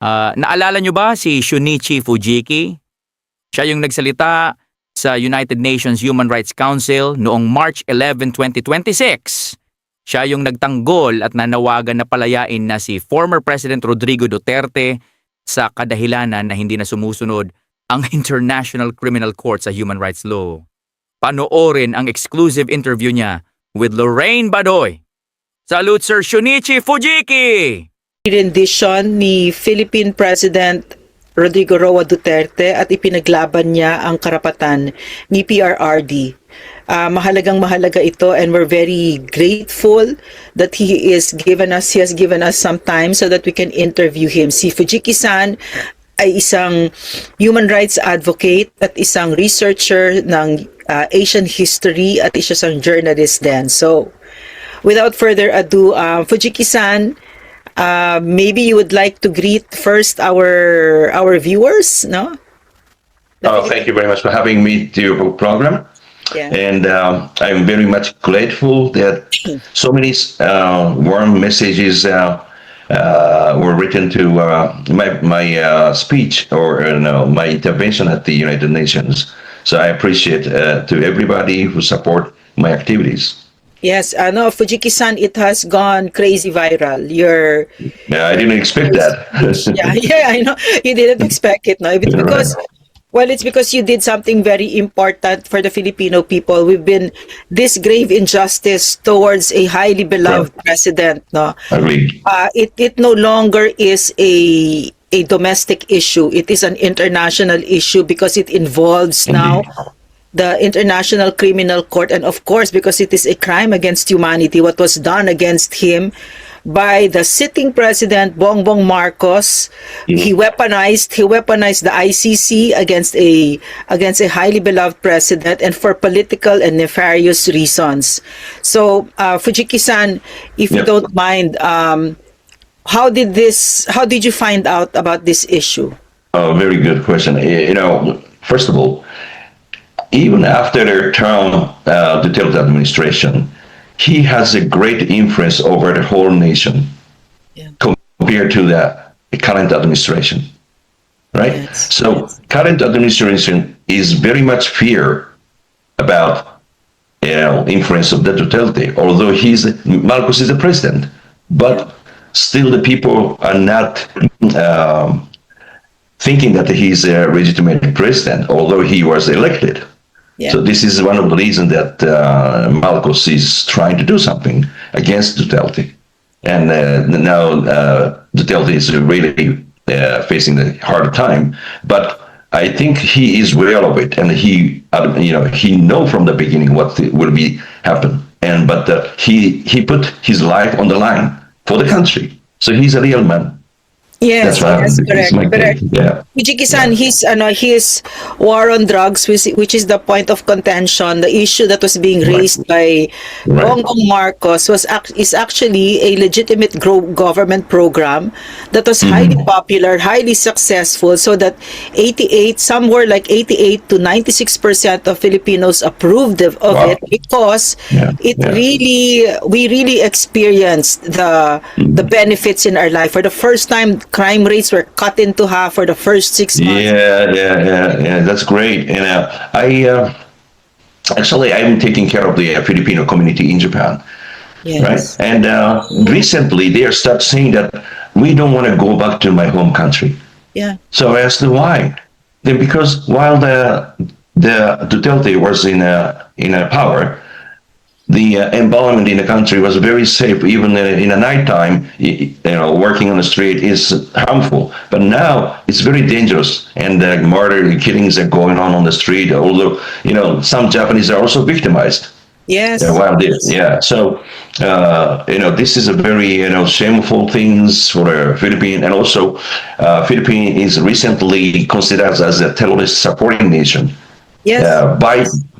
Naalala nyo ba si Shunichi Fujiki? Siya yung nagsalita sa United Nations Human Rights Council noong March 11, 2026. Siya yung nagtanggol at nanawagan na palayain na si former President Rodrigo Duterte sa kadahilanan na hindi na sumusunod ang International Criminal Court sa human rights law. Panoorin ang exclusive interview niya with Lorraine Badoy. Salute Sir Shunichi Fujiki! Rendition ni Philippine President Rodrigo Roa Duterte at ipinaglaban niya ang karapatan ni PRRD. Mahalagang-mahalaga ito, and we're very grateful that he has given us some time so that we can interview him. Si Fujiki-san ay isang human rights advocate at isang researcher ng Asian history at isa siyang journalist din. So, without further ado, Fujiki-san, maybe you would like to greet first our viewers, no? Thank you very much for having me to your program. Yeah. And I'm very much grateful that so many warm messages were written to my speech or my intervention at the United Nations. So I appreciate to everybody who support my activities. Yes, Fujiki-san, it has gone crazy viral. I didn't expect that. yeah, I know. You didn't expect it, no? It's because, it's because you did something very important for the Filipino people. We've been this grave injustice towards a highly beloved president, no? Agreed. It no longer is a domestic issue. It is an international issue because it involves now the International Criminal Court, and of course, because it is a crime against humanity, what was done against him by the sitting president Bongbong Marcos. He weaponized the ICC against a highly beloved president, and for political and nefarious reasons. So, Fujiki-san, if you don't mind, how did you find out about this issue? Oh, very good question. First of all, even after the term Duterte administration, he has a great influence over the whole nation compared to the current administration, right? Yes. So current administration is very much fear about influence of the Duterte, although Marcos is the president, but still the people are not thinking that he's a legitimate president, although he was elected. Yeah. So this is one of the reasons that Marcos is trying to do something against Duterte. And now Duterte is really facing a hard time. But I think he is aware of it, and he know from the beginning what will happen. But he put his life on the line for the country. So he's a real man. Yes, that's correct. Yeah. Fujiki-san, his war on drugs, which is the point of contention, the issue that was being raised by Bongbong Marcos is actually a legitimate government program that was highly popular, highly successful, so that somewhere like 88 to 96% of Filipinos approved of it, because we really experienced the benefits in our life. For the first time, crime rates were cut into half for the first 6 months. Yeah. That's great. And I'm taking care of the Filipino community in Japan. Yes. Right? And recently they start saying that we don't want to go back to my home country. Yeah. So I asked them why. Then because while the Duterte was in power, the environment in the country was very safe. Even in the nighttime, working on the street is harmful. But now it's very dangerous, and murder and killings are going on the street. Although some Japanese are also victimized. Yes. So this is a very shameful things for the Philippines, and also Philippines is recently considered as a terrorist supporting nation. Yes.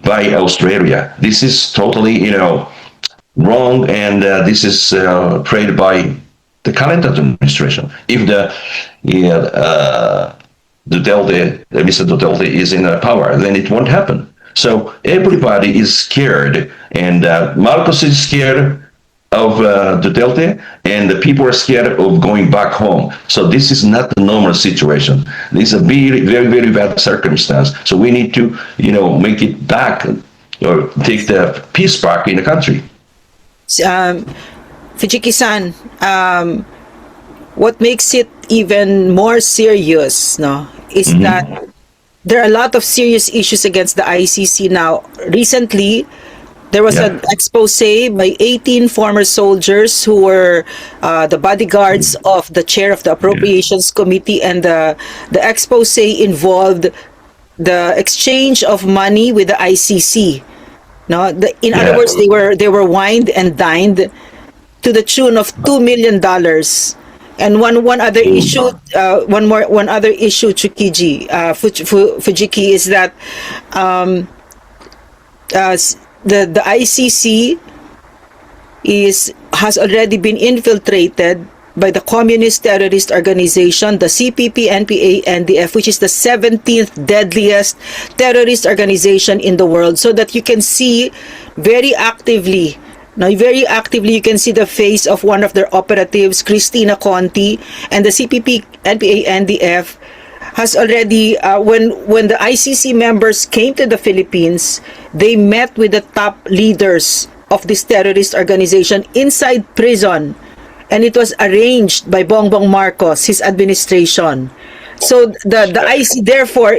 By Australia. This is totally, wrong, and this is prayed by the current administration. If Mr. Duterte is in power, then it won't happen. So everybody is scared, and Marcos is scared, of Duterte, and the people are scared of going back home. So this is not the normal situation. This is a very, very, very bad circumstance. So we need to, make it back, or take the peace back in the country. Fujiki-san, what makes it even more serious, is that there are a lot of serious issues against the ICC now. Recently, there was an expose by 18 former soldiers who were the bodyguards of the chair of the Appropriations Committee, and the expose involved the exchange of money with the ICC. In other words, they were wined and dined to the tune of $2 million. And one other issue, one other issue, Fujiki, is that the ICC has already been infiltrated by the communist terrorist organization, the CPP-NPA-NDF, which is the 17th deadliest terrorist organization in the world. So that you can see very actively you can see the face of one of their operatives, Cristina Conti, and the CPP-NPA-NDF has already, when the ICC members came to the Philippines, they met with the top leaders of this terrorist organization inside prison, and it was arranged by Bongbong Marcos, his administration. So the ICC, therefore,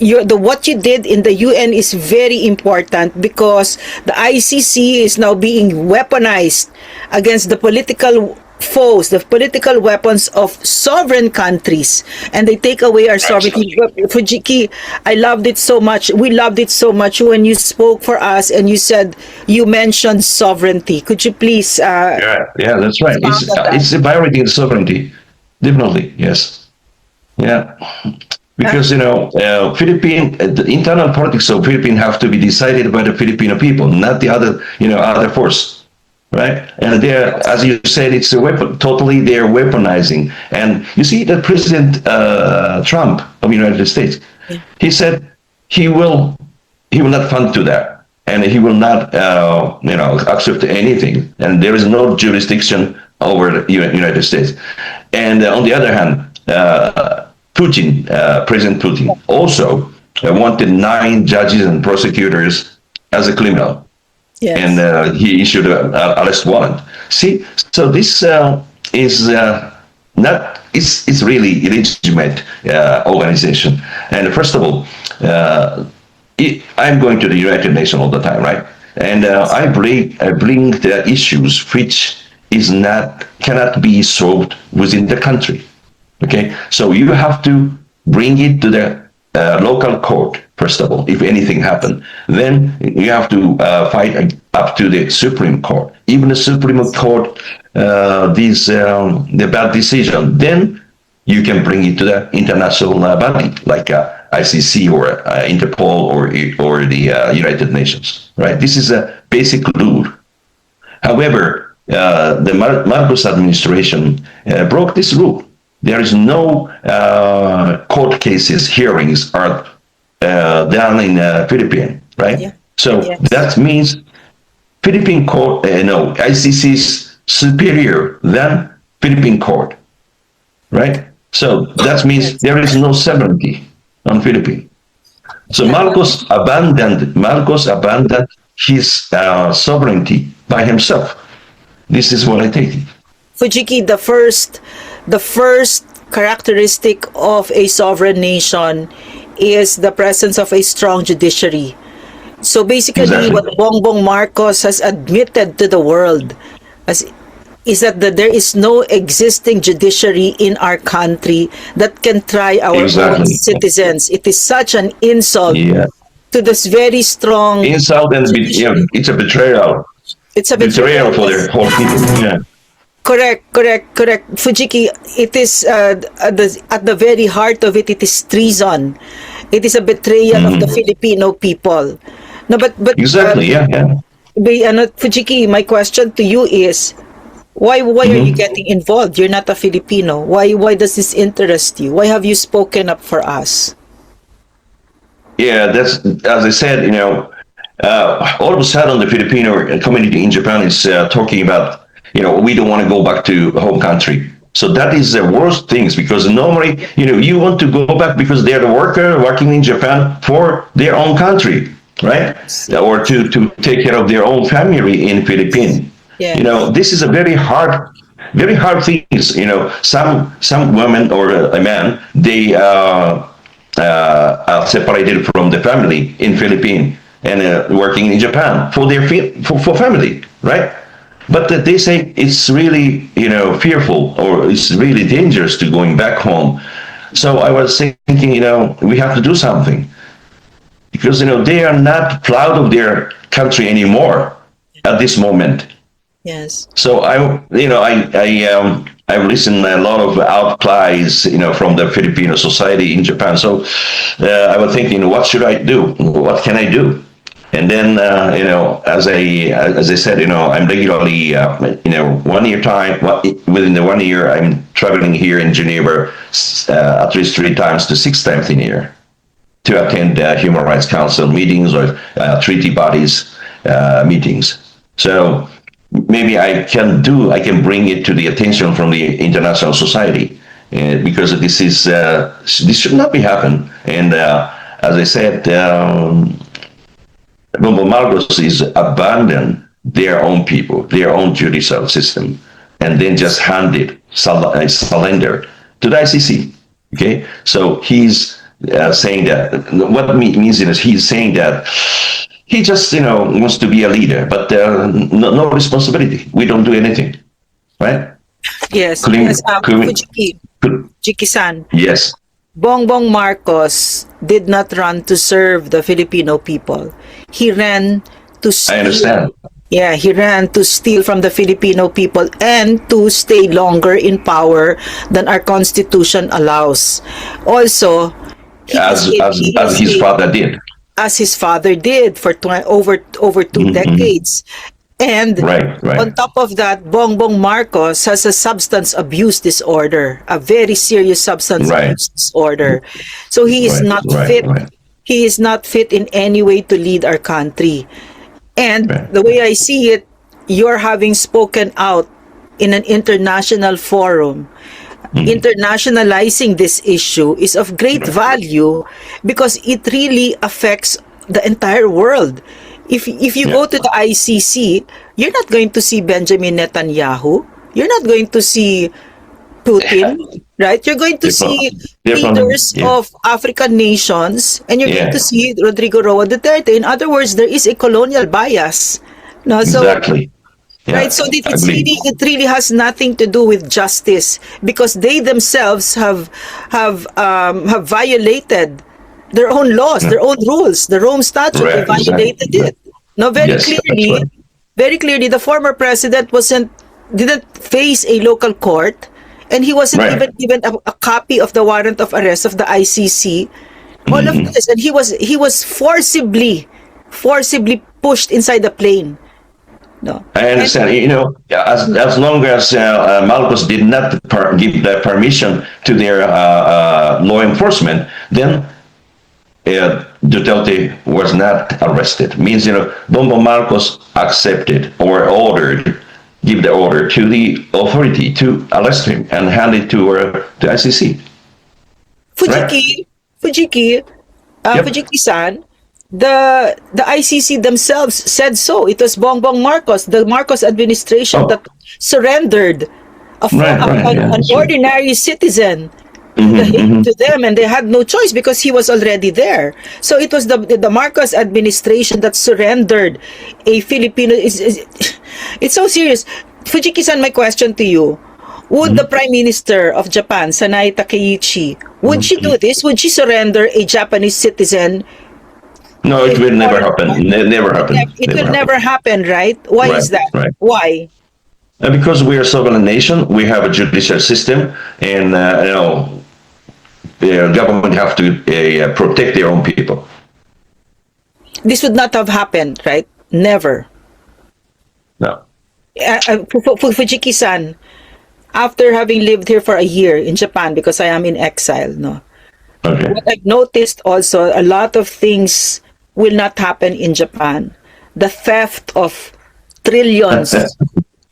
what you did in the UN is very important, because the ICC is now being weaponized against the political foes, the political weapons of sovereign countries, and they take away our sovereignty. Fujiki, I loved it so much. We loved it so much when you spoke for us and you mentioned sovereignty. Could you please? Yeah, that's right. It's a priority in sovereignty, definitely. Yes. Yeah. Because the internal politics of Philippines have to be decided by the Filipino people, not the other force. Right, and there, as you said, it's a weapon. Totally, they're weaponizing. And you see that President Trump of the United States, he said he will not fund to that, and he will not, accept anything. And there is no jurisdiction over the United States. And on the other hand, President Putin, also wanted 9 judges and prosecutors as a criminal. Yes. And he issued an arrest warrant. See, so this is not. It's really illegitimate organization. And first of all, I'm going to the United Nations all the time, right? And I bring the issues which cannot be solved within the country. Okay, so you have to bring it to the local court. First of all, if anything happened, then you have to fight up to the Supreme Court. Even the Supreme Court, the bad decision, then you can bring it to the international body like ICC or Interpol or the United Nations. Right? This is a basic rule. However, the Marcos administration broke this rule. There is no court cases, hearings are down in Philippines, right? Yeah. So that means Philippine court, ICC is superior than Philippine court, right? So that means there is no sovereignty on Philippines. So Marcos abandoned his sovereignty by himself. This is what I think. Fujiki, the first characteristic of a sovereign nation is the presence of a strong judiciary. So basically, what Bongbong Marcos has admitted to the world is that there is no existing judiciary in our country that can try our own citizens. It is such an insult to this very strong insult, and it's a betrayal. It's a betrayal for their whole people. Yeah. Correct. Fujiki, it is at the very heart of it. It is treason. It is a betrayal of the Filipino people. No, but exactly, Fujiki, my question to you is, why are you getting involved? You're not a Filipino. Why does this interest you? Why have you spoken up for us? Yeah, that's, as I said, all of a sudden the Filipino community in Japan is talking about we don't want to go back to home country. So that is the worst things, because normally, you want to go back because they're the worker working in Japan for their own country, right? Or to take care of their own family in Philippines. Yeah. This is a very hard things. Some women or a man, they are separated from the family in Philippines and working in Japan for their for family, right? But they say it's really, fearful, or it's really dangerous to going back home. So I was thinking, we have to do something, because, they are not proud of their country anymore at this moment. Yes. So I've listened a lot of outcries, from the Filipino society in Japan. So I was thinking, what should I do? What can I do? And then, as I said, I'm regularly, 1 year time. Within the 1 year, I'm traveling here in Geneva at least 3 times to 6 times in a year to attend Human Rights Council meetings or treaty bodies meetings. So maybe I can bring it to the attention from the international society, because this should not be happen. And as I said. Bongbong Marcos is abandon their own people, their own judicial system, and then just surrender to the ICC. Okay, so he's saying that what means is he's saying that he just wants to be a leader, but no responsibility. We don't do anything, right? Yes. Fujiki-san. Yes. Bongbong Marcos did not run to serve the Filipino people. He ran to steal. I understand. Yeah, he ran to steal from the Filipino people and to stay longer in power than our constitution allows. Also, as his father did. As his father did for over 2 decades. And right. On top of that, Bongbong Marcos has a substance abuse disorder, a very serious substance abuse disorder. So he is not fit. He is not fit in any way to lead our country. And the way I see it, you're having spoken out in an international forum. Internationalizing this issue is of great value because it really affects the entire world. If you go to the ICC, you're not going to see Benjamin Netanyahu. You're not going to see Putin, right? You're going to see leaders of African nations, and you're going to see Rodrigo Roa Duterte. In other words, there is a colonial bias. No, exactly. Right, so it really has nothing to do with justice, because they themselves have violated their own laws, their own rules, the Rome Statute. They violated it. No, very clearly, the former president didn't face a local court, and he wasn't even given a copy of the warrant of arrest of the ICC. All of this, and he was forcibly pushed inside the plane. No. I understand. As long as Marcos did not give the permission to their law enforcement, then Duterte was not arrested. Means Bongbong Marcos accepted or give the order to the authority to arrest him and hand it to the ICC. Fujiki-san. The ICC themselves said so. It was Bongbong Marcos, the Marcos administration, that surrendered an ordinary citizen to them, and they had no choice because he was already there. So it was the Marcos administration that surrendered a Filipino. It's so serious. Fujiki-san, my question to you: would the Prime Minister of Japan, Sanae Takeuchi, would she do this? Would she surrender a Japanese citizen? No, it will never happen. Never happen. It will never happen, right? Why is that? Why? Because we are a sovereign nation, we have a judicial system, and the government have to protect their own people. This would not have happened, right? Never. No. Fujiki-san, after having lived here for a year in Japan, because I am in exile, no. Okay. What I've noticed also, a lot of things will not happen in Japan. The theft of trillions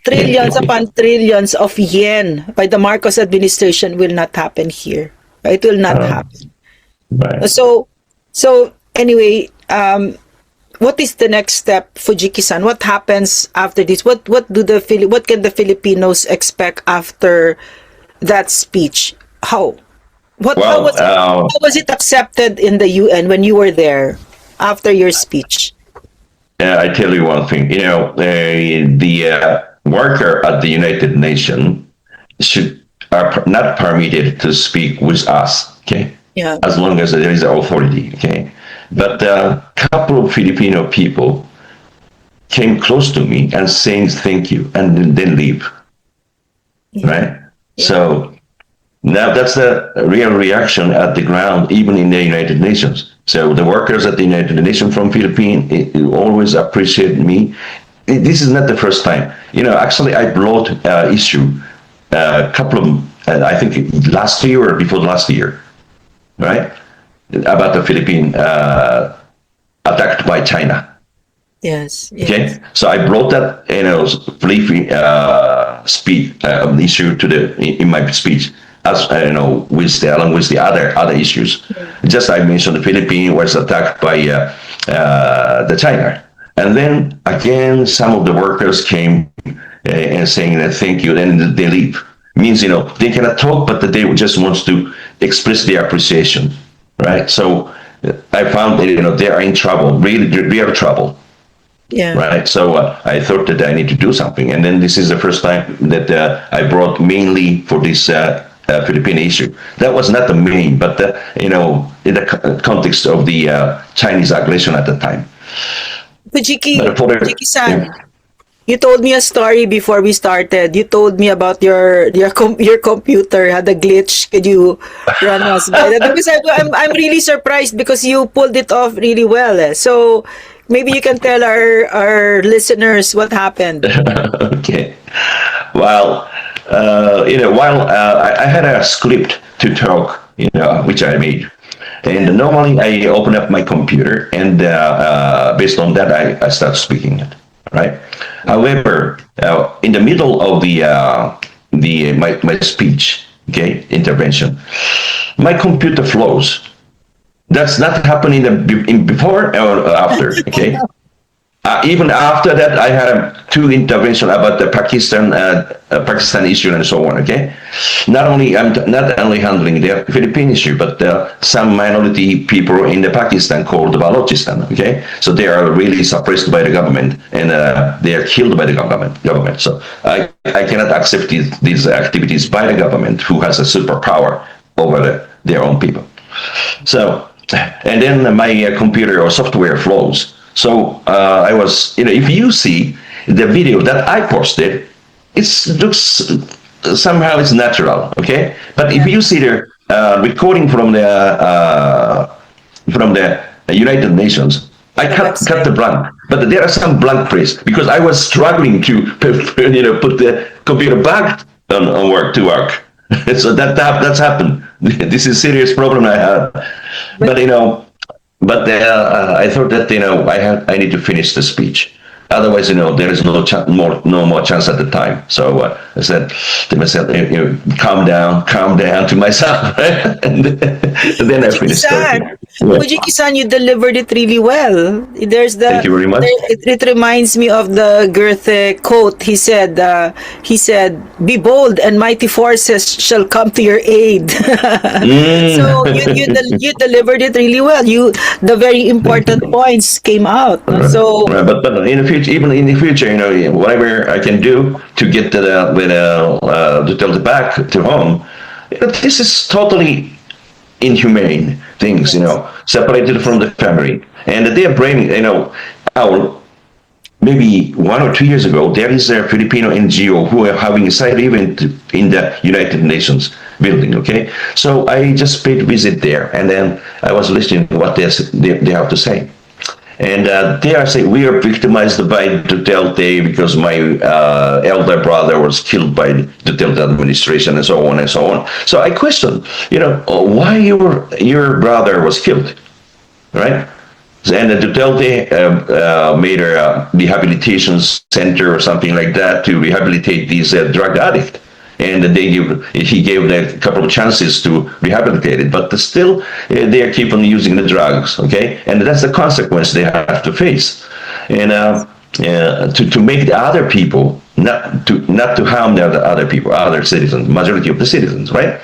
trillions upon trillions of yen by the Marcos administration will not happen here. It will not happen. Right. So anyway, what is the next step, Fujiki-san? What happens after this? What can the Filipinos expect after that speech? How was it accepted in the UN when you were there after your speech? I tell you one thing. The worker at the United Nations are not permitted to speak with us. Okay. Yeah. As long as there is authority. Okay. But a couple of Filipino people came close to me and saying thank you and then leave. Yeah. Right? Yeah. So now that's the real reaction at the ground, even in the United Nations. So the workers at the United Nations from Philippines always appreciate me. This is not the first time. Actually, I brought issue a couple of, I think last year or before last year, right? About the Philippine attacked by China. Yes. Okay, so I brought that brief speech issue in my speech, as along with the other issues. Just I mentioned the Philippines was attacked by the China, and then again some of the workers came and saying that thank you, then they leave. Means they cannot talk, but they just wants to express their appreciation. Right, so I found that they are in trouble, really real trouble. Yeah. Right, so I thought that I need to do something, and then this is the first time that I brought mainly for this Philippine issue. That was not the main, but in the context of the Chinese aggression at the time. Fujiki-san. You told me a story before we started. You told me about your computer had a glitch. Could you run us by that? Because I'm really surprised because you pulled it off really well. So maybe you can tell our listeners what happened. Okay. Well, while I had a script to talk, which I made. And normally I open up my computer and based on that I start speaking it. Right. However, in the middle of my speech, okay, intervention, my computer flows. That's not happening in before or after. Okay. Even after that, I had two interventions about the Pakistan issue and so on. Okay, I'm not only handling the Philippine issue, but some minority people in the Pakistan called Balochistan. Okay, so they are really suppressed by the government and they are killed by the government. So I cannot accept these activities by the government, who has a superpower over their own people. So, and then my computer or software flows. So I was, if you see the video that I posted, it looks somehow it's natural, okay? But if you see the recording from the United Nations, I cut the blank, but there are some blank press because I was struggling to put the computer back on work. So that's happened. This is a serious problem I have, but But I thought that I need to finish the speech. Otherwise, there is no more chance at the time. So I said to myself, calm down to myself, and then I finished talking. Fujiki-san, you delivered it really well. Thank you very much. It reminds me of the Goethe quote. He said, "Be bold, and mighty forces shall come to your aid." So you delivered it really well. The very important points came out. So, but in the future, even in the future, whatever I can do to get Duterte back to home, this is totally inhumane things, separated from the family, and they are blaming, maybe 1 or 2 years ago, there is a Filipino NGO who are having a side event in the United Nations building, okay? So I just paid a visit there, and then I was listening to what they have to say. And they are saying, we are victimized by Duterte because my elder brother was killed by the Duterte administration and so on and so on. So I question, why your brother was killed, right? And the Duterte made a rehabilitation center or something like that to rehabilitate these drug addicts. And he gave them a couple of chances to rehabilitate it, but still they keep on using the drugs. Okay, and that's the consequence they have to face. And to make the other people not to harm the other people, other citizens, majority of the citizens, right?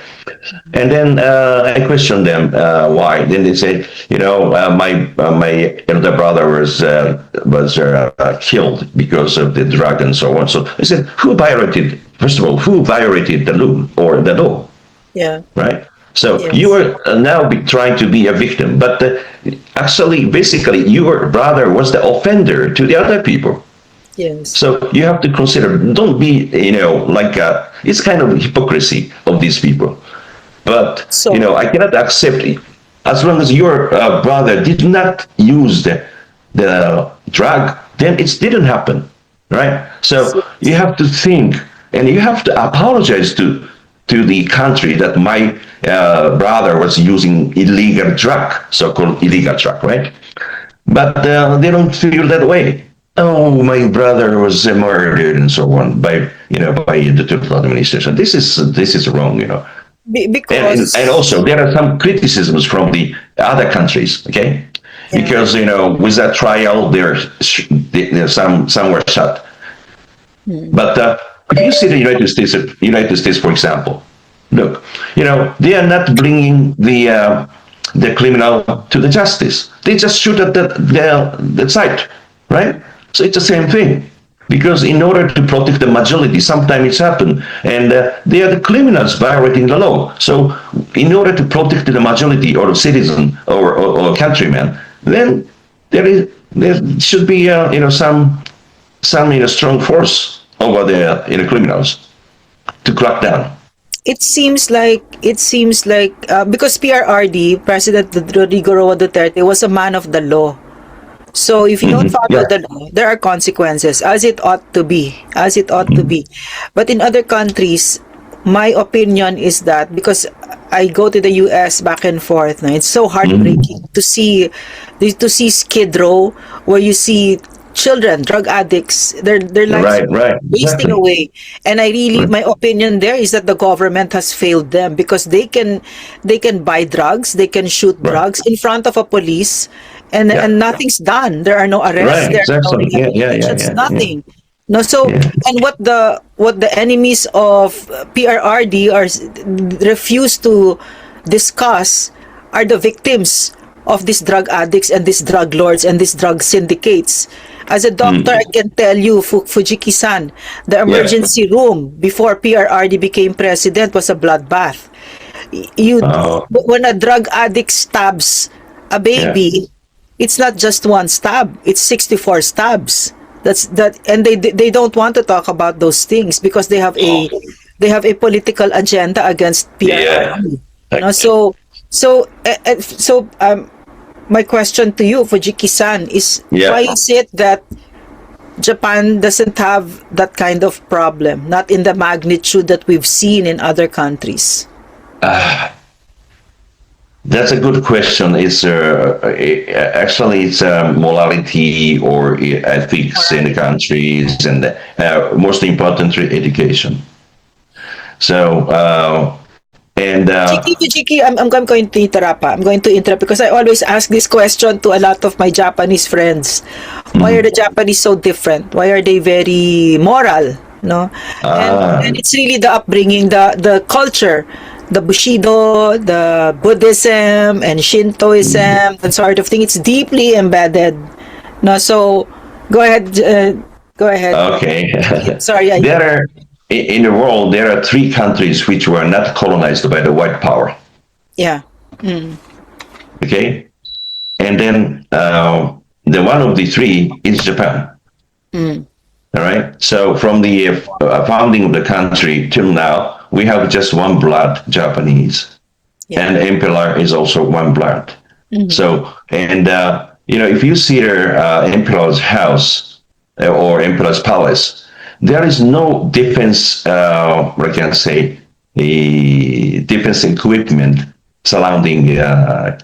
And then I questioned them why. Then they said, my elder brother was killed because of the drug and so on. So I said, who violated? First of all, who violated the law or the law? Yeah. Right. So Yes. you are now trying to be a victim, but actually, basically, your brother was the offender to the other people. Yes. So you have to consider. Don't be, it's kind of hypocrisy of these people. But So- I cannot accept it as long as your brother did not use the drug. Then it didn't happen, right? So you have to think, and you have to apologize to the country that my brother was using illegal drug, so-called illegal drug, right? But they don't feel that way. Oh, my brother was murdered and so on by the Duterte administration. This is wrong, Because and also there are some criticisms from the other countries, okay? Yeah. Because with that trial, some were shot. But if you see the United States, for example, look, they are not bringing the criminal to the justice. They just shoot at the site, right? So it's the same thing. Because in order to protect the majority, sometimes it's happened, and they are the criminals violating the law. So in order to protect the majority or citizen or countryman, then there should be some strong force over the criminals to crack down. it seems like because PRRD, President Rodrigo Roa Duterte, was a man of the law. So if you don't follow the law, there are consequences, as it ought to be, But in other countries, my opinion is that, because I go to the US back and forth, it's so heartbreaking to see Skid Row, where you see children, drug addicts, their lives wasting away. And my opinion there is that the government has failed them, because they can buy drugs, they can shoot drugs in front of a police, and nothing's done. There are no arrests, there are no rehabilitations, nothing. No, so and what the enemies of PRRD refuse to discuss are the victims of these drug addicts and these drug lords and these drug syndicates. As a doctor, I can tell you, Fujiki-san, the emergency room before PRRD became president was a bloodbath. When a drug addict stabs a baby, it's not just one stab; it's 64 stabs. And they don't want to talk about those things because they have a political agenda against PRRD. My question to you, Fujiki-san, is why is it that Japan doesn't have that kind of problem, not in the magnitude that we've seen in other countries? That's a good question. It's actually it's morality or ethics in the countries, and most importantly, education. So. Fujiki, I'm going to interrupt. I'm going to interrupt because I always ask this question to a lot of my Japanese friends. Why are the Japanese so different? Why are they very moral? No, and it's really the upbringing, the culture, the Bushido, the Buddhism and Shintoism, that sort of thing. It's deeply embedded. No, so go ahead. Okay. Sorry. In the world, there are 3 countries which were not colonized by the white power. Yeah. Okay? And then the one of the 3 is Japan. All right? So from the founding of the country till now, we have just one blood, Japanese. Yeah. And emperor is also one blood. So, and, if you see their emperor's house or emperor's palace, there is no defense, the defense equipment surrounding Yeah.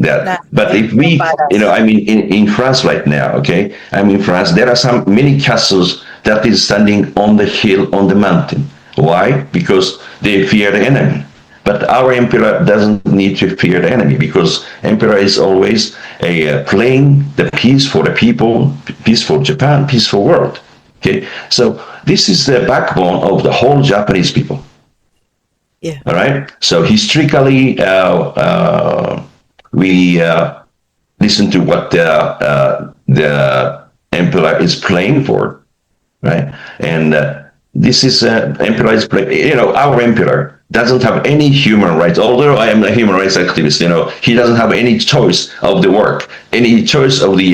that. But if we, Palace. I mean, in France right now, okay, I'm in France, there are some many castles that is standing on the hill, on the mountain. Why? Because they fear the enemy. But our emperor doesn't need to fear the enemy, because emperor is always playing the peace for the people, peace for Japan, peace for world. Okay, so this is the backbone of the whole Japanese people. Yeah. All right. So historically, we listen to what the emperor is playing for, right? And this is emperor is playing. Our emperor doesn't have any human rights. Although I am a human rights activist, he doesn't have any choice of the work, any choice of the.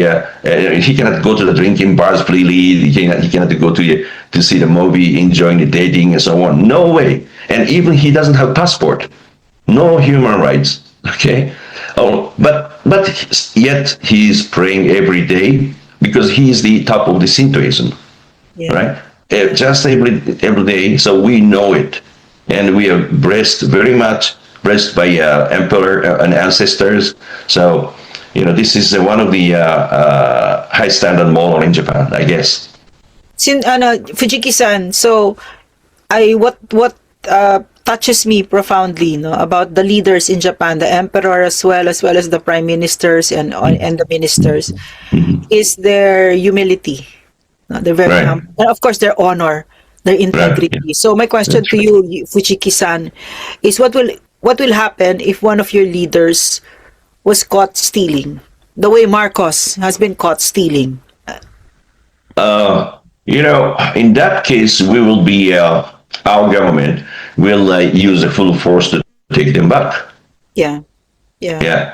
He cannot go to the drinking bars freely. He cannot go to see the movie, enjoying the dating and so on. No way. And even he doesn't have passport. No human rights. Okay. Oh, but yet he is praying every day, because he is the top of the Shintoism, Yeah. right? Just every day. So we know it. And we are very much blessed by emperor and ancestors. So, this is one of the high standard model in Japan, I guess. Fujiki-san, so what touches me profoundly, about the leaders in Japan, the emperor as well as the prime ministers and the ministers, is their humility. They're very Right. humble. And of course, their honor, their integrity. Right, yeah. So my question to you, Fujiki-san, is what will happen if one of your leaders was caught stealing, the way Marcos has been caught stealing? In that case, we will be our government will use the full force to take them back. Yeah. Yeah. Yeah,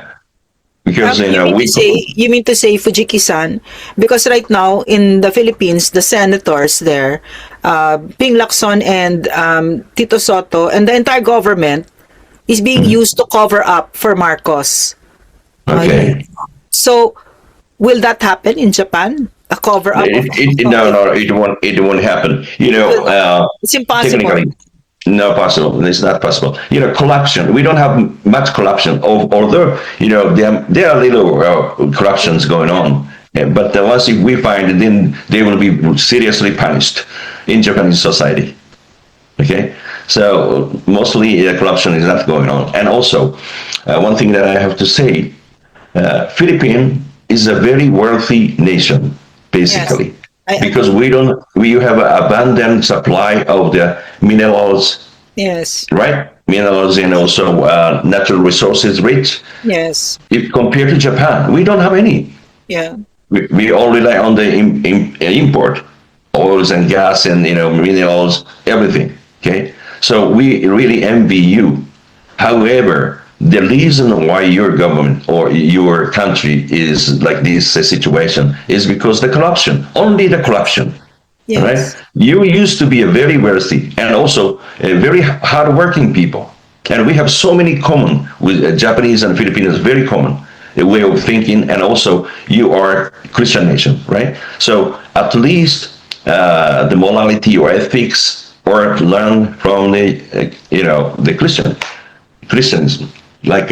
because you mean to say, Fujiki-san, because right now in the Philippines, the senators there, Ping Lacson and Tito Soto, and the entire government is being used to cover up for Marcos. Okay. So, will that happen in Japan? A cover up? No, it won't happen. It's impossible. Technically, no possible. It's not possible. Corruption. We don't have much corruption. Although there are little corruptions going on. But once we find it, then they will be seriously punished in Japanese society. Okay, so mostly corruption is not going on. And also, one thing that I have to say, Philippines is a very wealthy nation, basically. Yes. Because we have an abundant supply of the minerals. Yes. Right? Minerals, and also natural resources rich. Yes. If compared to Japan, we don't have any. Yeah. We all rely on the import, oils and gas and minerals, everything. Okay, so we really envy you. However, the reason why your government or your country is like this situation is because the corruption, only the corruption. Yes. Right? You used to be a very wealthy and also a very hardworking people, and we have so many common with Japanese and Filipinos, very common a way of thinking, and also you are Christian nation, right? So at least the morality or ethics, or learn from the Christians, like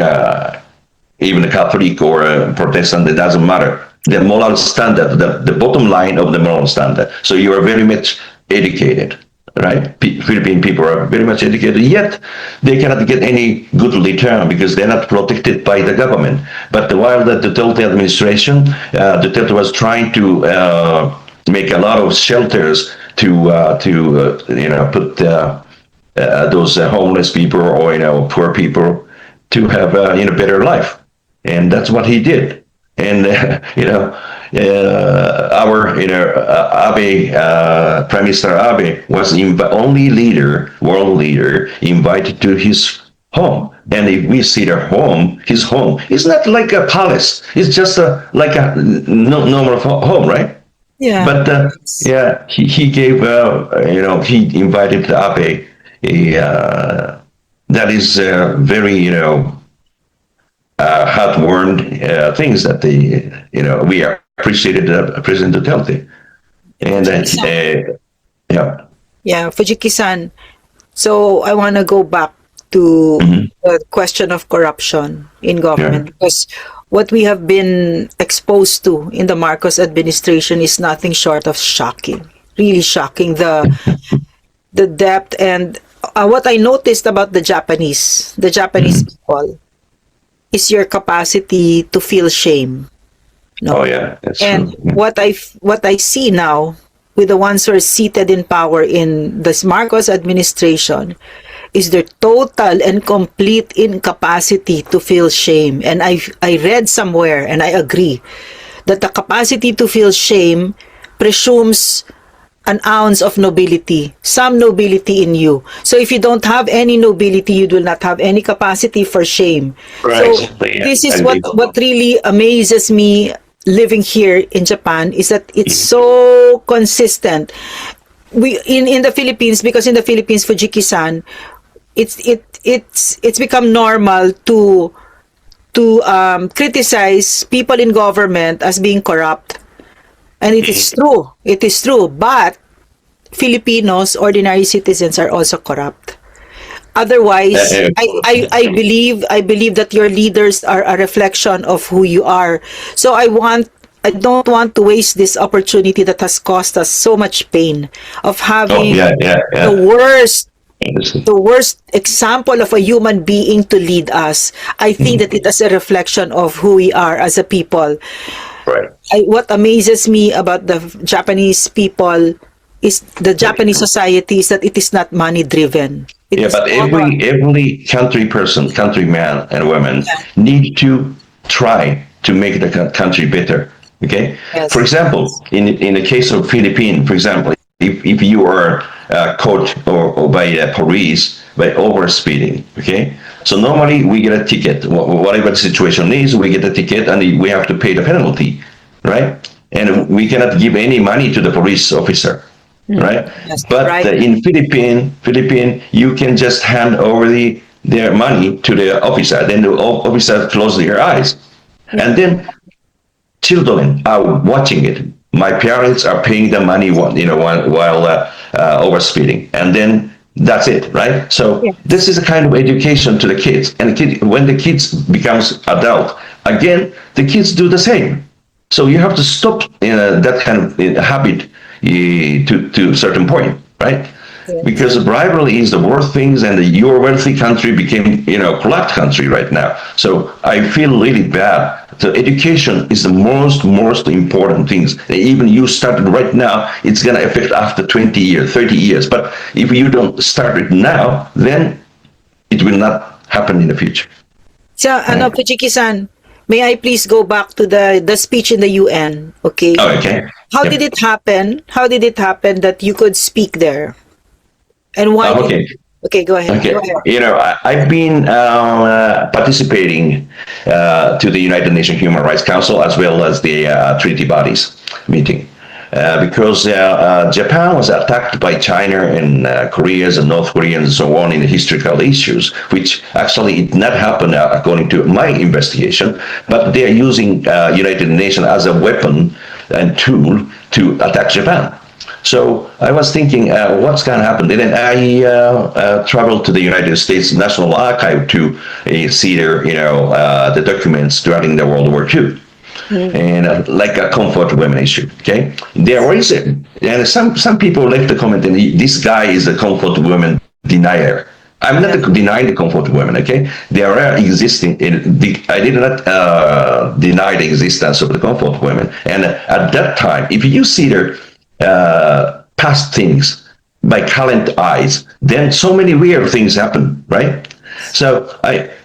even a Catholic or a Protestant, it doesn't matter. The moral standard, the bottom line of the moral standard. So you are very much educated, right? Philippine people are very much educated, yet they cannot get any good return because they're not protected by the government. But while the Duterte administration, Duterte was trying to make a lot of shelters to put those homeless people or poor people to have a better life, and that's what he did. And our Abe, Prime Minister Abe was the only world leader invited to his home. And if we see his home, it's not like a palace. It's just like a normal home, right? Yeah. But he gave he invited Abe that is very heartwarming things that we appreciated President Duterte. And Yeah, Fujiki-san. So I want to go back to the question of corruption in government, because what we have been exposed to in the Marcos administration is nothing short of shocking, really shocking. The depth and what I noticed about the Japanese people is your capacity to feel shame. No? Oh yeah, that's And true. what I see now with the ones who are seated in power in this Marcos administration is their total and complete incapacity to feel shame. And I read somewhere, and I agree, that the capacity to feel shame presumes an ounce of nobility, some nobility in you. So if you don't have any nobility, you will not have any capacity for shame. Right. So Yeah, this is I what agree. what really amazes me living here in Japan, is that it's so consistent. We in the Philippines, because in the Philippines, Fujiki-san, it's become normal to criticize people in government as being corrupt. And it is true. It is true. But Filipinos, ordinary citizens, are also corrupt. Otherwise, I believe that your leaders are a reflection of who you are. So I don't want to waste this opportunity that has cost us so much pain of Oh having yeah, yeah, the yeah. worst example of a human being to lead us. I think that it is a reflection of who we are as a people. Right. What amazes me about the Japanese people is the Japanese society is that it is not money driven. It Yeah, is but all about- every country man and woman need to try to make the country better. Okay. Yes. For example, in the case of Philippines, for example, if you are caught or by police by over speeding, okay. So normally we get a ticket. Whatever the situation is, we get a ticket and we have to pay the penalty, right? And we cannot give any money to the police officer. Right, Yes, but right. in Philippine, you can just hand over their money to the officer. Then the officer closes their eyes, and then children are watching it. My parents are paying the money, while overspeeding, and then that's it, right? So this is a kind of education to the kids, and when the kids becomes adult, again, the kids do the same. So you have to stop that kind of habit to a certain point, right? Because bribery is the worst things, and your wealthy country became, corrupt country right now. So I feel really bad. So education is the most important things. Even you started right now, it's gonna affect after 20 years, 30 years. But if you don't start it now, then it will not happen in the future. So, Fujiki-san, may I please go back to the speech in the UN? Okay. Oh, okay. How Yep. did it happen? How did it happen that you could speak there? And why? Okay. Okay, go ahead. Okay, Go ahead. I've been participating to the United Nations Human Rights Council as well as the treaty bodies meeting because Japan was attacked by China and Koreans and North Koreans and so on in the historical issues, which actually it not happened according to my investigation, but they are using United Nations as a weapon and tool to attack Japan. So I was thinking, what's going to happen? Then I traveled to the United States National Archive to see the documents during the World War II, and like a comfort women issue. Okay, there is it, and some people left the comment, and this guy is a comfort women denier. I'm not denying the comfort women. Okay, they are existing. I did not deny the existence of the comfort women, and at that time, if you see their past things by current eyes, then so many weird things happen, right? So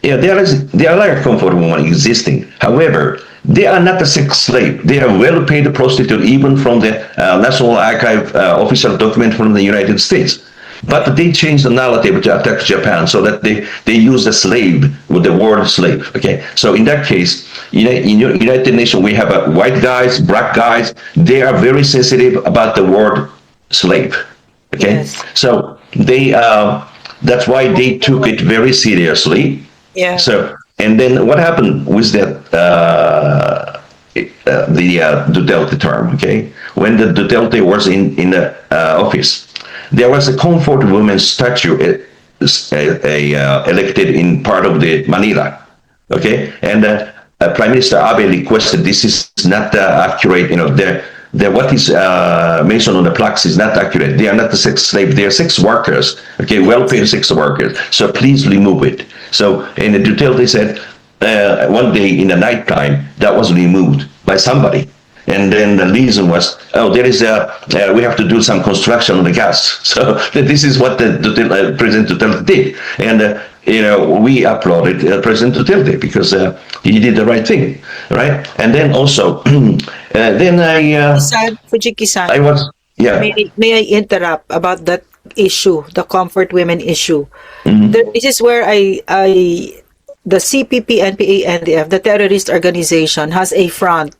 there are comfort women existing. However, they are not a sex slave. They are well-paid prostitute, even from the National Archive official document from the United States. But they changed the narrative to attack Japan, so that they use the slave with the word slave. Okay, so in that case, in United Nations, we have white guys, black guys. They are very sensitive about the word slave. Okay, Yes. so that's why they took it very seriously. Yeah. So, and then what happened was that the Duterte term, okay, when the Duterte was in the office, there was a comfort woman statue elected in part of the Manila. Okay, and Prime Minister Abe requested this is not accurate. You know, what is mentioned on the plaques is not accurate. They are not the sex slave. They are sex workers. Okay, well-paid sex workers. So please remove it. So, and Duterte said one day in the night time that was removed by somebody. And then the reason was, oh, there is we have to do some construction on the gas. So this is what President Duterte did. And, you know, we applauded President Duterte because he did the right thing, right? And then also, then Fujiki-san, I was, yeah. may I interrupt about that issue, the comfort women issue? This is where the CPP, NPA, NDF, the terrorist organization, has a front.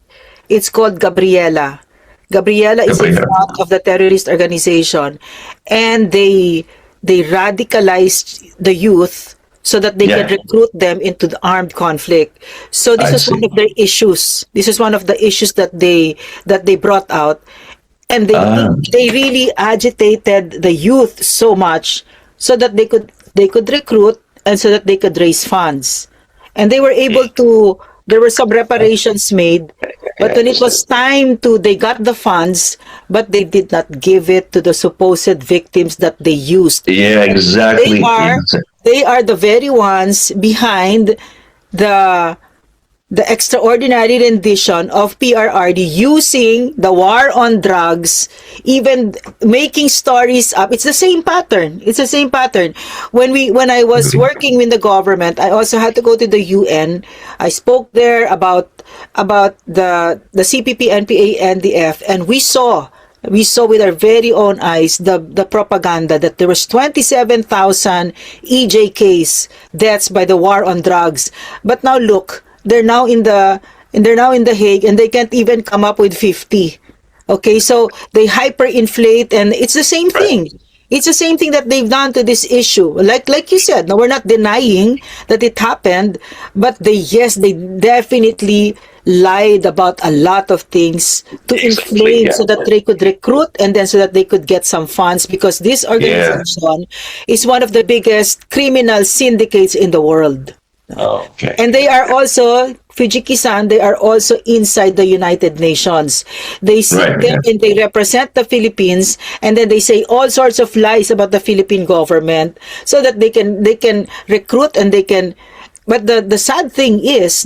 It's called Gabriela. Gabriela is in front of the terrorist organization, and they radicalized the youth so that they can recruit them into the armed conflict. So this is one of their issues. This is one of the issues that they brought out, and they really agitated the youth so much so that they could recruit and so that they could raise funds, and they were able to. There were some reparations made, but when it was time they got the funds, but they did not give it to the supposed victims that they used. Yeah, exactly. They are the very ones behind the extraordinary rendition of PRRD, using the war on drugs, even making stories up. It's the same pattern. It's the same pattern. When I was working in the government, I also had to go to the UN. I spoke there about the CPP, NPA, NDF, and we saw with our very own eyes the propaganda that there was 27,000 EJKs, deaths by the war on drugs. But now look, they're now in the Hague, and they can't even come up with 50. Okay, so they hyperinflate, and it's the same thing. It's the same thing that they've done to this issue. Like you said, no, we're not denying that it happened, but they definitely lied about a lot of things to inflame so that they could recruit, and then so that they could get some funds, because this organization is one of the biggest criminal syndicates in the world. Okay. And they are also, Fujiki-san, they are also inside the United Nations. They sit there and they represent the Philippines, and then they say all sorts of lies about the Philippine government so that they can recruit, and they can. But the sad thing is,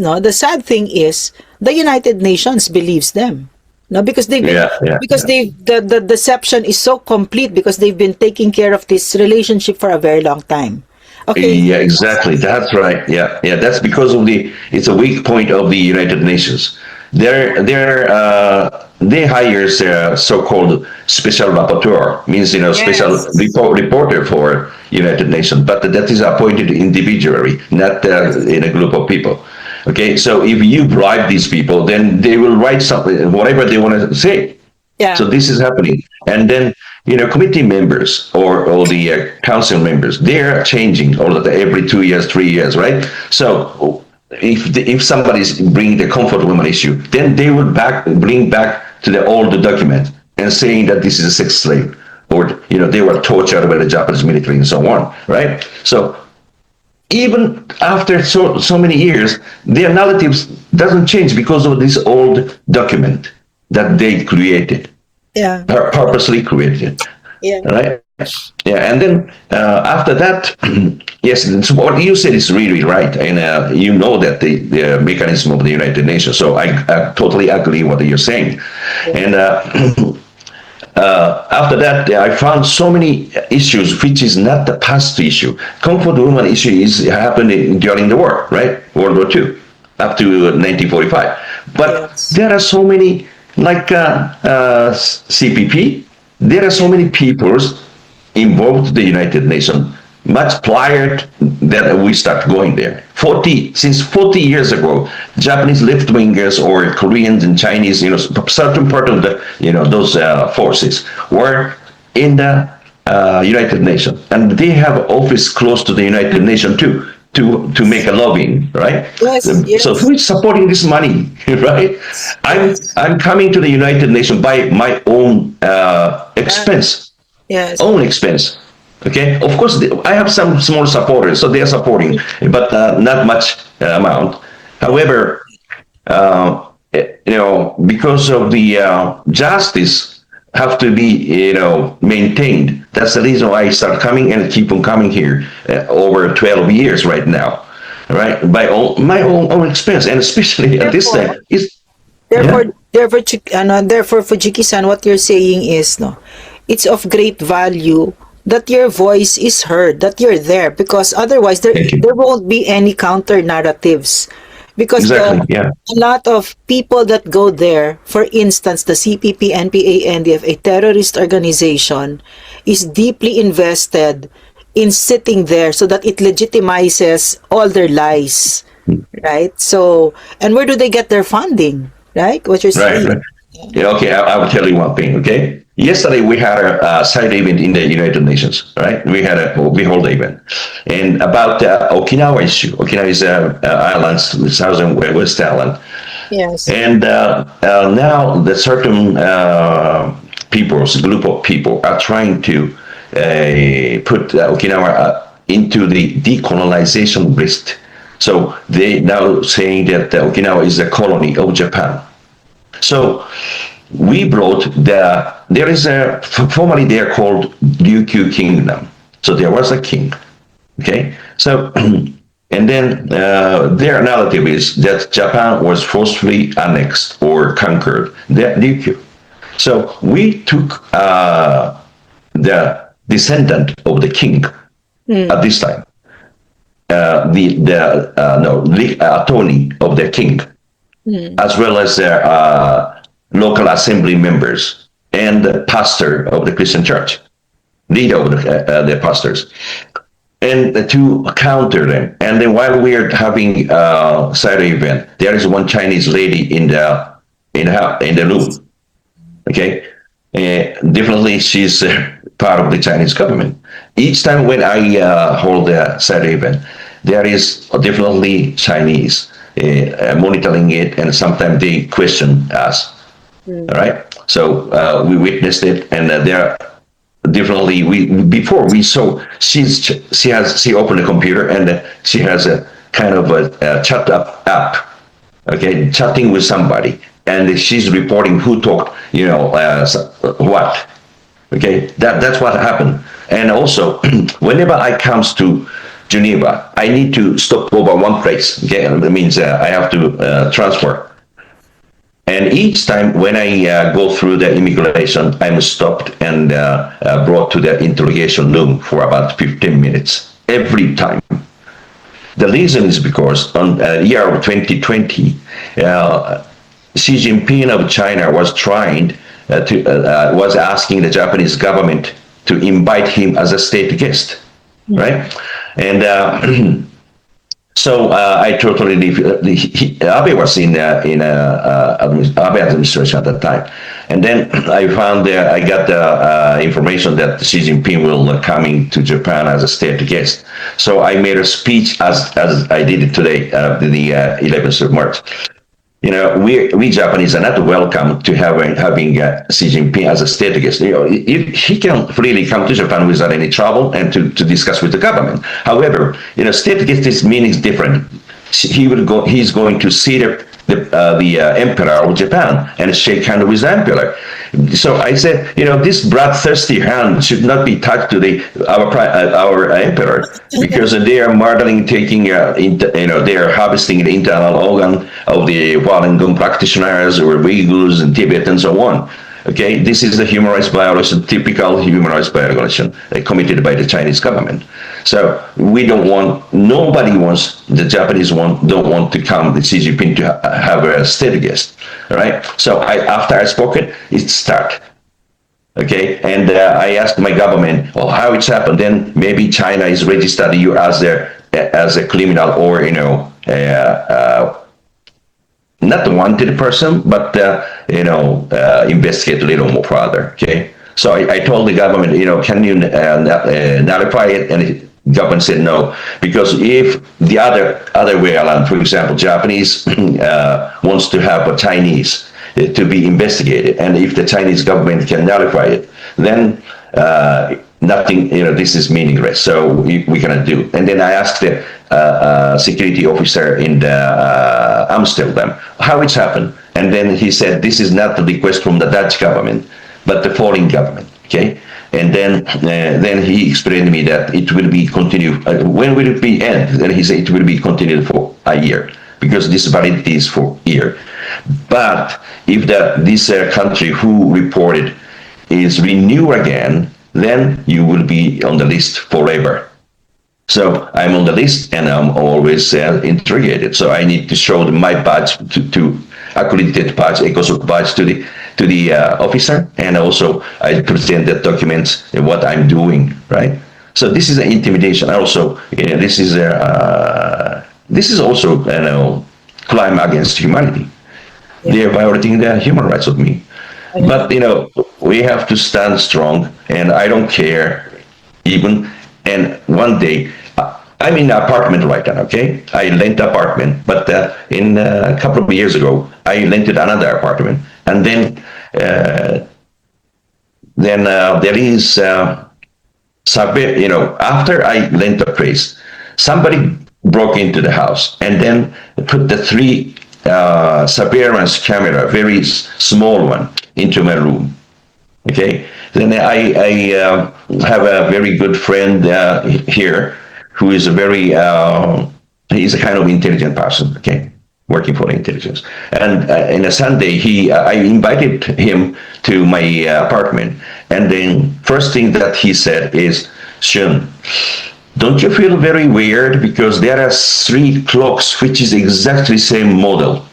the United Nations believes them. No, because the deception is so complete, because they've been taking care of this relationship for a very long time. Okay. Yeah, exactly. That's right. Yeah. That's because of it's a weak point of the United Nations. They hire so-called special rapporteur, means special reporter for United Nations, but that is appointed individually, not in a group of people. Okay, so if you bribe these people, then they will write something, whatever they want to say. Yeah. So this is happening, and then committee members or the council members, they are changing every 2 years, 3 years, right? So if somebody's bringing the comfort women issue, then they would bring back to the old document and saying that this is a sex slave, or they were tortured by the Japanese military and so on, right? So even after so many years, their narratives doesn't change because of this old document that they created. Yeah, purposely created. Yeah, right. Yeah, and then after that, yes, what you said is really right, and that the mechanism of the United Nations. So I totally agree with what you're saying, and after that, I found so many issues which is not the past issue. Comfort woman issue happened during the war, right? World War II, up to 1945. But there are so many. Like CPP, there are so many peoples involved in the United Nations much prior that we start going there. Since 40 years ago, Japanese left-wingers or Koreans and Chinese, certain part of the, those forces were in the United Nations, and they have office close to the United Nations too. To make a lobbying, right? Yes. So who is supporting this money, right? I'm coming to the United Nations by my own expense, own expense, Okay, of course, I have some small supporters, so they are supporting, but not much amount. However, because of the justice have to be, maintained. That's the reason why I start coming and keep on coming here over 12 years right now, right? By my own expense, and especially at this time, Therefore, Fujiki-san, what you're saying is, no, it's of great value that your voice is heard, that you're there, because otherwise there won't be any counter narratives. Because exactly, a lot of people that go there, for instance, the CPP, NPA, NDF, a terrorist organization, is deeply invested in sitting there so that it legitimizes all their lies, right? So, and where do they get their funding, right? What you're saying. Right. Yeah, okay, I will tell you one thing, okay? Yesterday we had a side event in the United Nations, right? We hold event. And about the Okinawa issue. Okinawa is island, southern West Island. Yes. And now the certain group of people are trying to put Okinawa into the decolonization list. So they now saying that Okinawa is a colony of Japan. So we brought there is formerly they are called Ryukyu Kingdom. So there was a king, okay? So, and then their narrative is that Japan was forcefully annexed or conquered the Ryukyu. So we took the descendant of the king at this time, the attorney of the king, as well as their local assembly members and the pastor of the Christian church, leader of the pastors, and to counter them. And then while we are having a side event, there is one Chinese lady in the room. Okay, definitely she's part of the Chinese government. Each time when I hold a side event, there is definitely Chinese monitoring it, and sometimes they question us. All right, so we witnessed it, and there definitely before we saw she opened the computer and she has a kind of a chat app, okay, chatting with somebody, and she's reporting who talked, what. Okay, that's what happened. And also, whenever I comes to Geneva, I need to stop over one place. Okay, that means I have to transfer. And each time when I go through the immigration, I'm stopped and brought to the interrogation room for about 15 minutes every time. The reason is because on the year of 2020, Xi Jinping of China was trying was asking the Japanese government to invite him as a state guest, right? And so I totally leave. Abe was in Abe administration at that time, and then I found I got the information that Xi Jinping will coming to Japan as a state guest. So I made a speech as I did it today, the 11th of March. We Japanese are not welcome to having Xi Jinping as a state guest. He can freely come to Japan without any trouble and to discuss with the government. However, state guest meaning is different. He's going to see the emperor of Japan and shake hand with the emperor. So I said, this bloodthirsty hand should not be touched to our emperor, because they are murdering, taking, they are harvesting the internal organ of the Falun Gong practitioners or Uyghurs and Tibet and so on. Okay, this is the human rights violation, typical human rights violation committed by the Chinese government. So nobody wants, the Japanese don't want to come, the Xi Jinping to have a state guest, all right? So after I spoke it started. Okay, and I asked my government, how it's happened. Then maybe China is registered you as a criminal or not a wanted person, but investigate a little more further. Okay, so I told the government, can you nullify it? And the government said no, because if the other way around, for example, Japanese wants to have a Chinese to be investigated, and if the Chinese government can nullify it, then nothing, this is meaningless, so we cannot do. And then I asked the security officer in the Amsterdam how it's happened. And then he said, this is not the request from the Dutch government, but the foreign government, okay? And then he explained to me that it will be continued. When will it be end? And he said it will be continued for a year, because this validity is for a year. But if this country who reported is renewed again, then you will be on the list forever. So I'm on the list, and I'm always interrogated. So I need to show my badge to accredited badge, ECOSOC badge to the officer, and also I present the documents and what I'm doing, right? So this is an intimidation. Also, this is also crime against humanity. Yeah. They are violating the human rights of me. But we have to stand strong, and I don't care even. And one day, I'm in an apartment right now, okay? I rent an apartment, but in a couple of years ago, I rented another apartment. And then there is, after I rent a place, somebody broke into the house and then put the 3 surveillance camera, very small one, into my room, okay? Then I have a very good friend here who is he's a kind of intelligent person, okay, working for the intelligence. And in a Sunday, I invited him to my apartment, and then first thing that he said is, Shun, don't you feel very weird because there are 3 clocks which is exactly same model?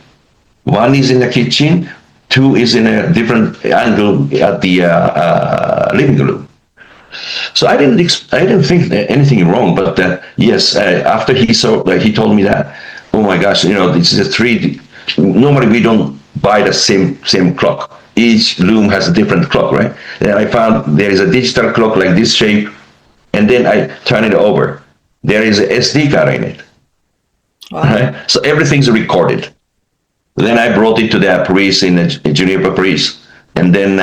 One is in the kitchen, 2 is in a different angle at the living room. So I didn't think anything wrong, but yes, after he told me that, oh my gosh, this is a 3D. Normally we don't buy the same clock. Each room has a different clock, right? Then I found there is a digital clock like this shape, and then I turn it over. There is a SD card in it. Wow. Right? So everything's recorded. Then I brought it to the police in Geneva police, and then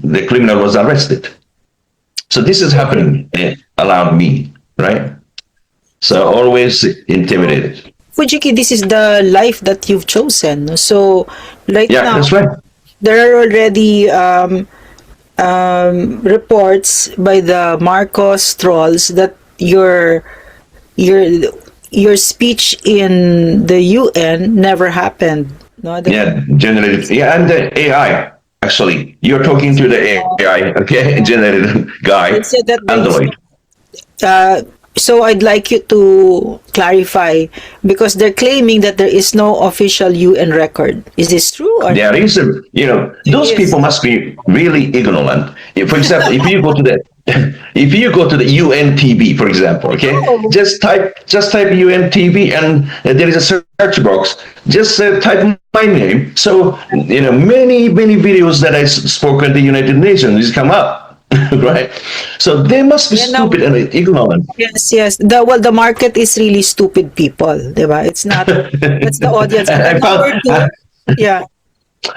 the criminal was arrested. So this is happening around me, right? So always intimidated. Fujiki, this is the life that you've chosen. So now, that's right. There are already reports by the Marcos trolls that your speech in the UN never happened. No, generated. Yeah, and the AI. Actually, you're talking to the AI, okay, generated guy, Android. So I'd like you to clarify, because they're claiming that there is no official UN record. Is this true? Or there is those people must be really ignorant. For example, if you go to the UN TV, for example, okay, just type UN TV, and there is a search box. Just type my name. So many videos that I spoke at the United Nations come up. Right, so they must be stupid and ignorant. Yes. The market is really stupid people, diba? It's not. That's the audience.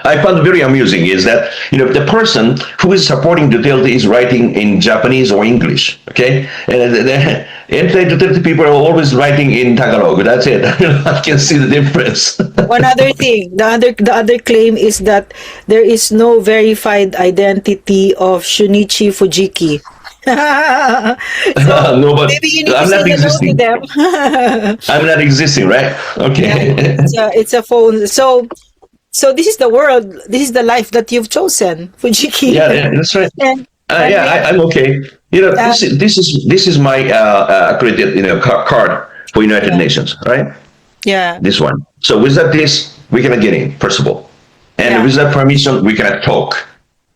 I found very amusing is that the person who is supporting Duterte is writing in Japanese or English, okay, and the anti-Duterte people are always writing in Tagalog. That's it. I can see the difference. One other thing, the other claim is that there is no verified identity of Shunichi Fujiki. So no, but maybe you need I'm to not say existing. hello to them. I'm not existing, right? Okay. Yeah, it's a phone. So this is the world. This is the life that you've chosen, Fujiki. Yeah, that's right. I'm okay. This is my accredited card for United Nations, right? Yeah. This one. So without this, we cannot get in. First of all, and without permission, we cannot talk,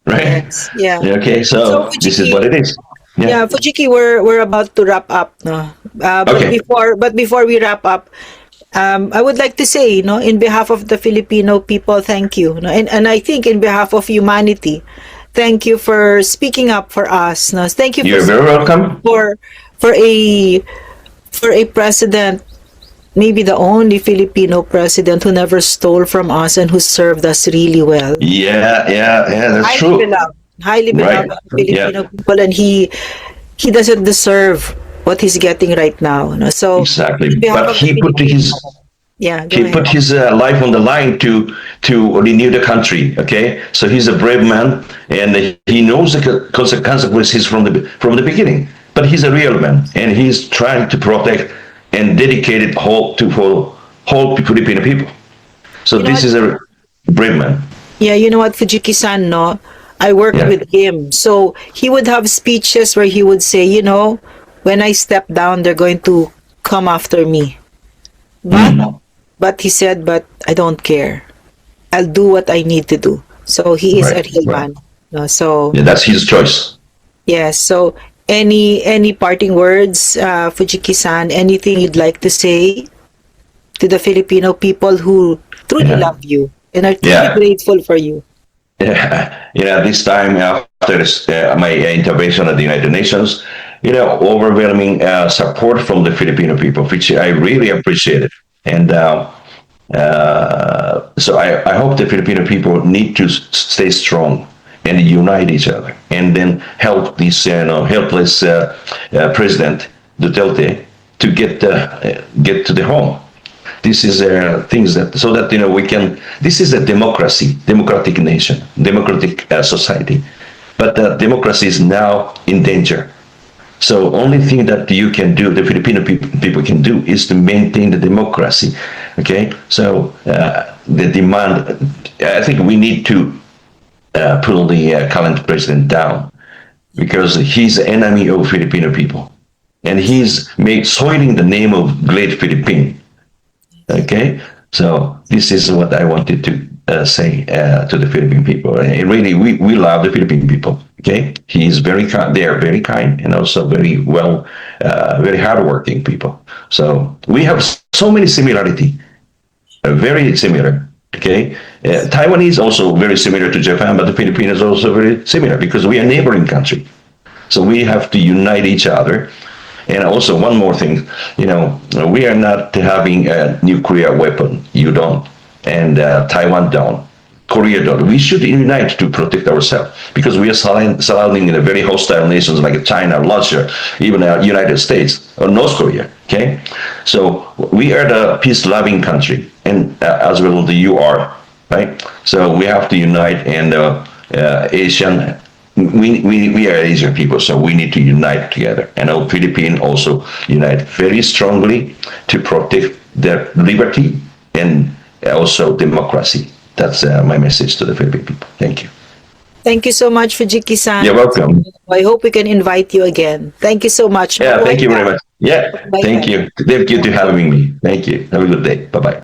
right? Yes. Yeah. Okay. So Fujiki, this is what it is. Yeah, Fujiki, we're about to wrap up, no? But before we wrap up, I would like to say, in behalf of the Filipino people, thank you. And I think in behalf of humanity, thank you for speaking up for us. No? Thank you. You're very welcome. For a president, maybe the only Filipino president who never stole from us and who served us really well. Yeah, that's true. Highly beloved Filipino people, and he he doesn't deserve what he's getting right now. No? So Exactly. on behalf But of the he put Philippines- his yeah, go he ahead. put his life on the line to renew the country. Okay, so he's a brave man, and he knows the consequences from the beginning. But he's a real man, and he's trying to protect and dedicate it for whole Filipino people. So You know this what? is a brave man. Yeah, you know what, Fujiki-san, no? I worked Yeah. with him. So he would have speeches where he would say, you know, when I step down, they're going to come after me. But he said, but I don't care. I'll do what I need to do. So he is a Right, real right. man. No, so Yeah, that's his choice. yes. So any parting words, Fujiki-san? Anything you'd like to say to the Filipino people who truly Yeah. love you and are truly Yeah. grateful for you? Yeah, this time after my intervention at the United Nations, overwhelming support from the Filipino people, which I really appreciated. And so I hope the Filipino people need to stay strong and unite each other, and then help this helpless president Duterte to get to the home. This is things that so that we can. This is a democratic nation, democratic society, but democracy is now in danger. So only thing that you can do, the Filipino people can do, is to maintain the democracy. Okay, so the demand. I think we need to pull the current president down because he's the enemy of Filipino people, and he's soiling the name of Great Philippine. Okay, so this is what I wanted to say to the Philippine people. And really, we love the Philippine people. Okay, he is very kind. They are very kind and also very very hardworking people. So we have so many similarity, very similar. Okay, Taiwan is also very similar to Japan, but the Philippines is also very similar because we are a neighboring country. So we have to unite each other. And also one more thing, we are not having a nuclear weapon. You don't, and Taiwan don't, Korea don't. We should unite to protect ourselves because we are surrounding in a very hostile nations like China, Russia, even United States or North Korea. Okay, so we are the peace-loving country, and as well you are, right? So we have to unite, and Asian. We are Asian people, so we need to unite together. And our Philippines also unite very strongly to protect their liberty and also democracy. That's my message to the Philippine people. Thank you. Thank you so much, Fujiki-san. You're welcome. I hope we can invite you again. Thank you so much. Yeah, thank you very much. Yeah, Bye-bye. thank you. Thank you to having me. Thank you. Have a good day. Bye-bye.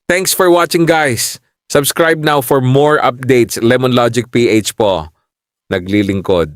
Thanks for watching, guys. Subscribe now for more updates. Lemon Logic PH po. Naglilingkod.